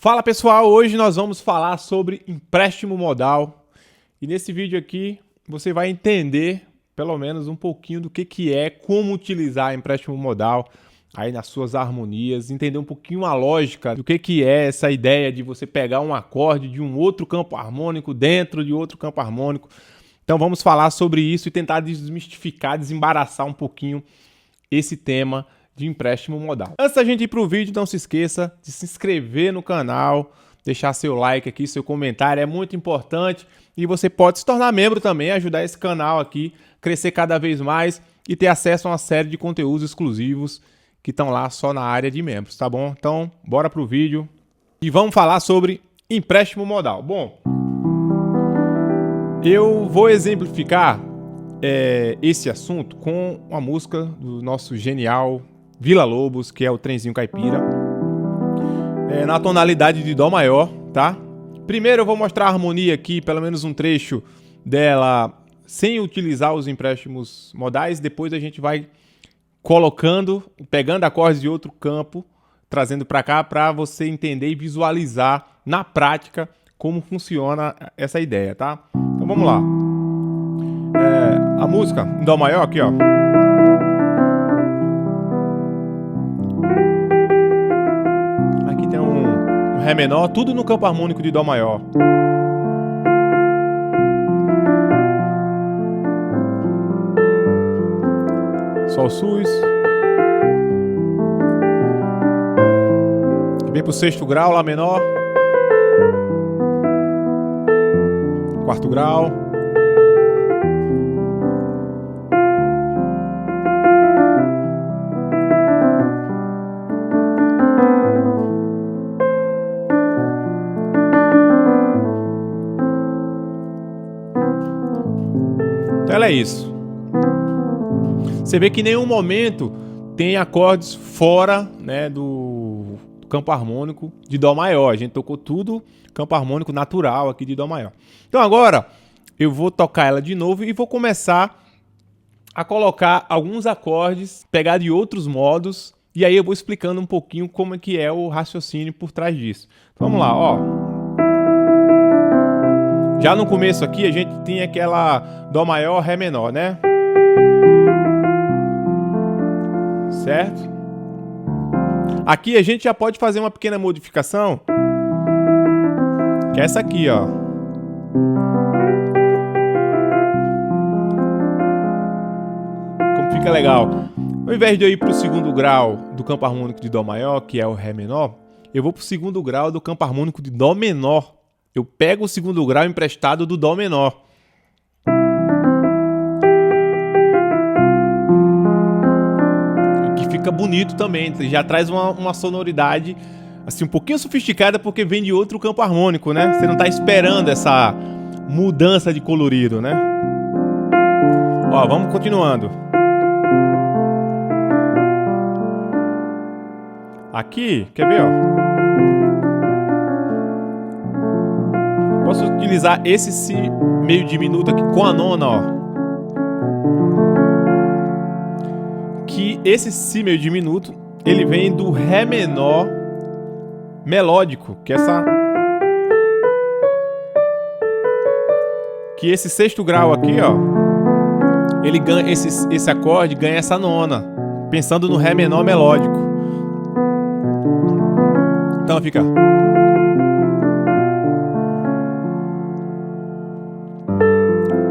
Fala pessoal, hoje nós vamos falar sobre empréstimo modal e nesse vídeo aqui você vai entender pelo menos um pouquinho do que é, como utilizar empréstimo modal aí nas suas harmonias, entender um pouquinho a lógica do que é essa ideia de você pegar um acorde de um outro campo harmônico dentro de outro campo harmônico. Então vamos falar sobre isso e tentar desmistificar, desembaraçar um pouquinho esse tema de empréstimo modal. Antes da gente ir para o vídeo, não se esqueça de se inscrever no canal, deixar seu like aqui, seu comentário, é muito importante. E você pode se tornar membro também, ajudar esse canal aqui a crescer cada vez mais e ter acesso a uma série de conteúdos exclusivos que estão lá só na área de membros, tá bom? Então, bora pro vídeo e vamos falar sobre empréstimo modal. Bom, eu vou exemplificar esse assunto com uma música do nosso genial Villa-Lobos, que é o Trenzinho Caipira, na tonalidade de Dó maior, tá? Primeiro eu vou mostrar a harmonia aqui, pelo menos um trecho dela, sem utilizar os empréstimos modais. Depois a gente vai colocando, pegando acordes de outro campo, trazendo para cá para você entender e visualizar na prática como funciona essa ideia, tá? Então vamos lá. A música em Dó maior aqui, ó. Aqui tem um Ré menor, tudo no campo harmônico de Dó maior. Sol sus. Vem pro sexto grau, Lá menor. Quarto grau. Então ela é isso. Você vê que em nenhum momento tem acordes fora, né, do campo harmônico de Dó maior. A gente tocou tudo campo harmônico natural aqui de Dó maior. Então agora eu vou tocar ela de novo e vou começar a colocar alguns acordes, pegar de outros modos, e aí eu vou explicando um pouquinho como é que é o raciocínio por trás disso. Então, vamos lá, ó. Já no começo aqui a gente tinha aquela Dó maior, Ré menor, né? Certo? Aqui a gente já pode fazer uma pequena modificação, que é essa aqui, ó. Como fica legal. Ao invés de eu ir para o segundo grau do campo harmônico de Dó maior, que é o Ré menor, eu vou para o segundo grau do campo harmônico de Dó menor. Eu pego o segundo grau emprestado do Dó menor. Que fica bonito também, já traz uma sonoridade assim um pouquinho sofisticada, porque vem de outro campo harmônico, né? Você não está esperando essa mudança de colorido, né? Ó, vamos continuando. Aqui, quer ver, ó? Posso utilizar esse Si meio diminuto aqui com a nona, ó. Que esse Si meio diminuto, ele vem do Ré menor melódico, que esse sexto grau aqui, ó, ele ganha esse acorde, ganha essa nona, pensando no Ré menor melódico. Então fica.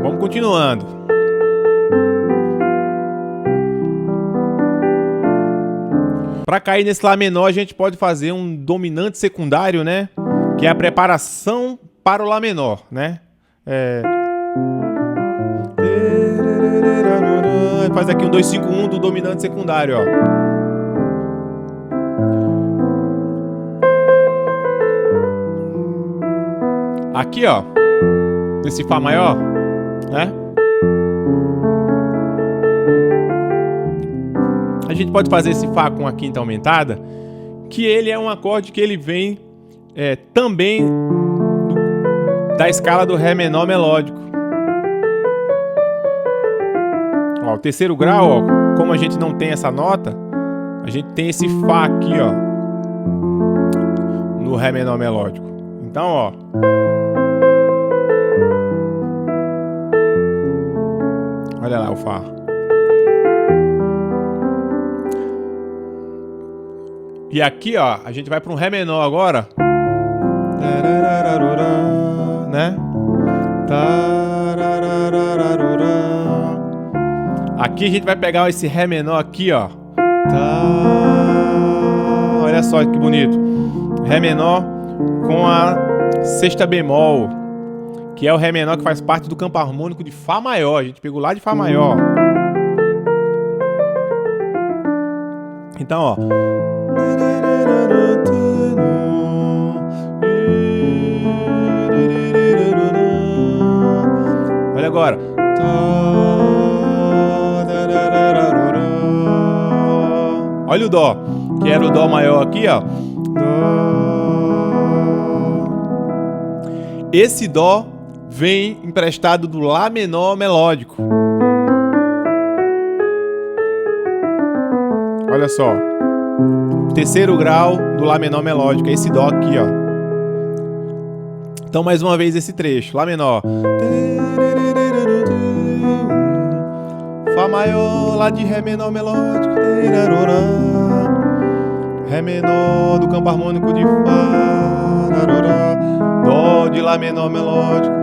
Vamos continuando. Para cair nesse Lá menor, a gente pode fazer um dominante secundário, né? Que é a preparação para o Lá menor, né? Faz aqui um 2-5-1 do dominante secundário, ó. Aqui, ó, nesse Fá maior, né? A gente pode fazer esse Fá com a quinta aumentada, que ele é um acorde que ele vem também da escala do Ré menor melódico. Ó, o terceiro grau, ó, como a gente não tem essa nota, a gente tem esse Fá aqui, ó, no Ré menor melódico. Então, ó. Olha lá o Fá. E aqui, ó, a gente vai para um Ré menor agora. Né? Aqui a gente vai pegar esse Ré menor aqui, ó. Olha só que bonito. Ré menor com a sexta bemol, que é o Ré menor que faz parte do campo harmônico de Fá maior. A gente pegou lá de Fá maior. Então, ó. Olha agora. Olha o Dó, que era o Dó maior aqui, ó. Esse Dó vem emprestado do Lá menor melódico. Olha só. Terceiro grau do Lá menor melódico. É esse Dó aqui, ó. Então, mais uma vez esse trecho. Lá menor. Fá maior, Lá de Ré menor melódico. Ré menor do campo harmônico de Fá. Dó de Lá menor melódico.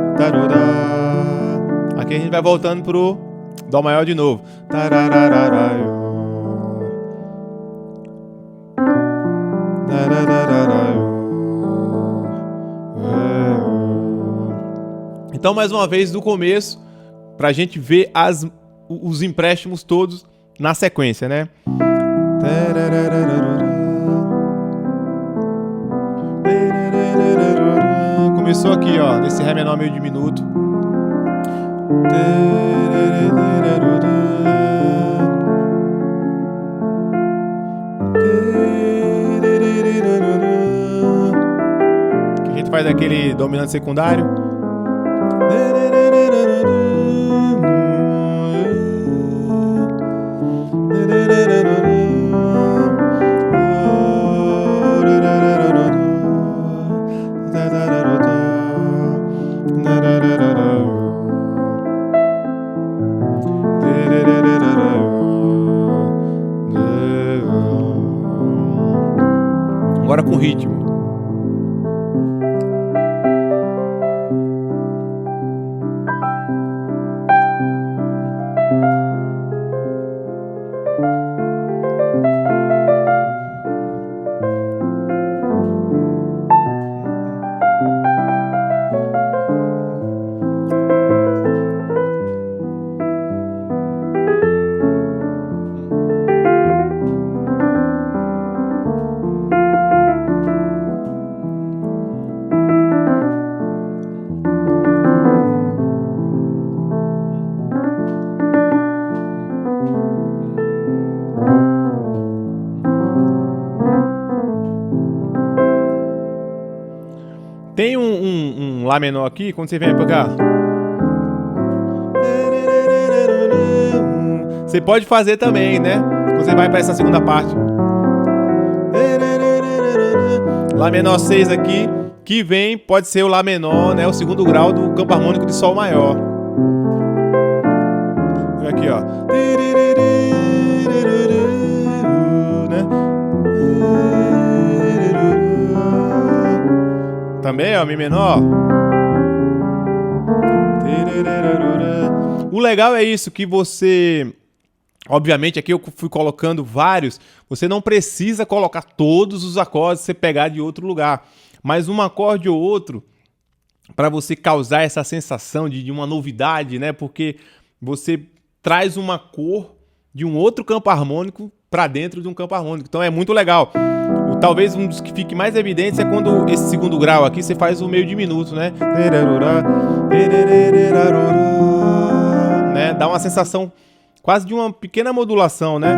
Aqui a gente vai voltando pro Dó maior de novo. Então, mais uma vez, do começo, pra gente ver os empréstimos todos na sequência, né? Começou aqui, ó, nesse Ré menor meio diminuto. Que a gente faz aquele dominante secundário. Agora com ritmo. Tem um Lá menor aqui, quando você vem pra cá. Você pode fazer também, né? Quando você vai pra essa segunda parte. Lá menor 6 aqui, que vem, pode ser o Lá menor, né? O segundo grau do campo harmônico de Sol maior. Aqui, ó. Né? Também, ó, Mi menor. O legal é isso, que você... Obviamente, aqui eu fui colocando vários. Você não precisa colocar todos os acordes que você pegar de outro lugar. Mas um acorde ou outro, para você causar essa sensação de uma novidade, né? Porque você traz uma cor de um outro campo harmônico para dentro de um campo harmônico. Então é muito legal. Talvez um dos que fique mais evidentes é quando esse segundo grau aqui você faz o meio diminuto, né? Dá uma sensação quase de uma pequena modulação, né?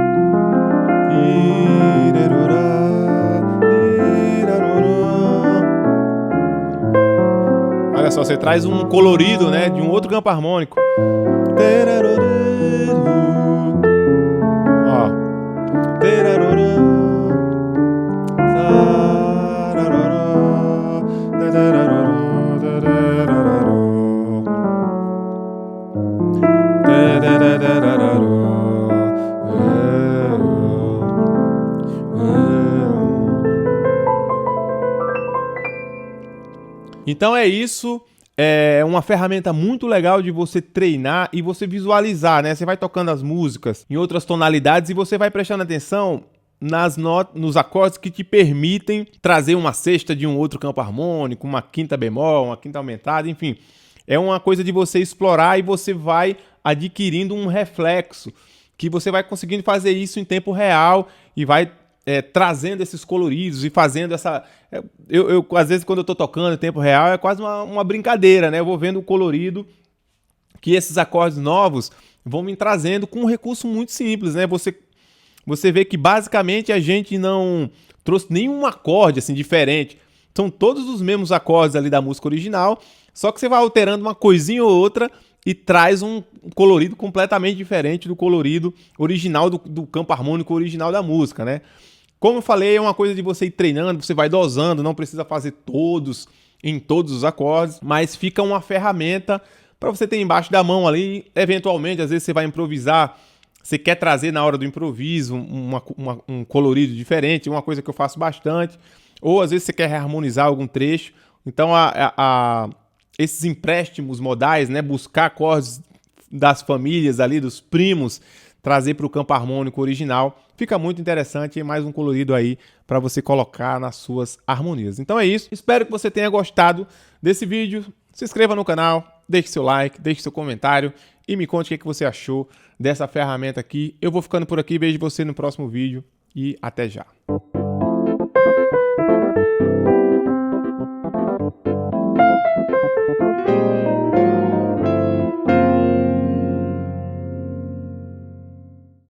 Olha só, você traz um colorido, né, de um outro campo harmônico. Ó. Então é isso. É uma ferramenta muito legal de você treinar e você visualizar, né? Você vai tocando as músicas em outras tonalidades e você vai prestando atenção nos acordes que te permitem trazer uma sexta de um outro campo harmônico, uma quinta bemol, uma quinta aumentada, enfim. É uma coisa de você explorar e você vai adquirindo um reflexo, que você vai conseguindo fazer isso em tempo real e vai trazendo esses coloridos e fazendo essa... às vezes, quando eu tô tocando em tempo real, é quase uma brincadeira, né? Eu vou vendo o colorido que esses acordes novos vão me trazendo com um recurso muito simples, né? Você vê que basicamente a gente não trouxe nenhum acorde assim diferente. São todos os mesmos acordes ali da música original, só que você vai alterando uma coisinha ou outra e traz um colorido completamente diferente do colorido original do campo harmônico original da música, né? Como eu falei, é uma coisa de você ir treinando, você vai dosando, não precisa fazer em todos os acordes, mas fica uma ferramenta para você ter embaixo da mão ali. Eventualmente, às vezes você vai improvisar, você quer trazer na hora do improviso um colorido diferente, uma coisa que eu faço bastante, ou às vezes você quer reharmonizar algum trecho. Então, esses empréstimos modais, né, buscar acordes das famílias ali, dos primos, trazer para o campo harmônico original, fica muito interessante e mais um colorido aí para você colocar nas suas harmonias. Então é isso, espero que você tenha gostado desse vídeo, se inscreva no canal, deixe seu like, deixe seu comentário e me conte o que você achou dessa ferramenta aqui. Eu vou ficando por aqui, vejo você no próximo vídeo e até já.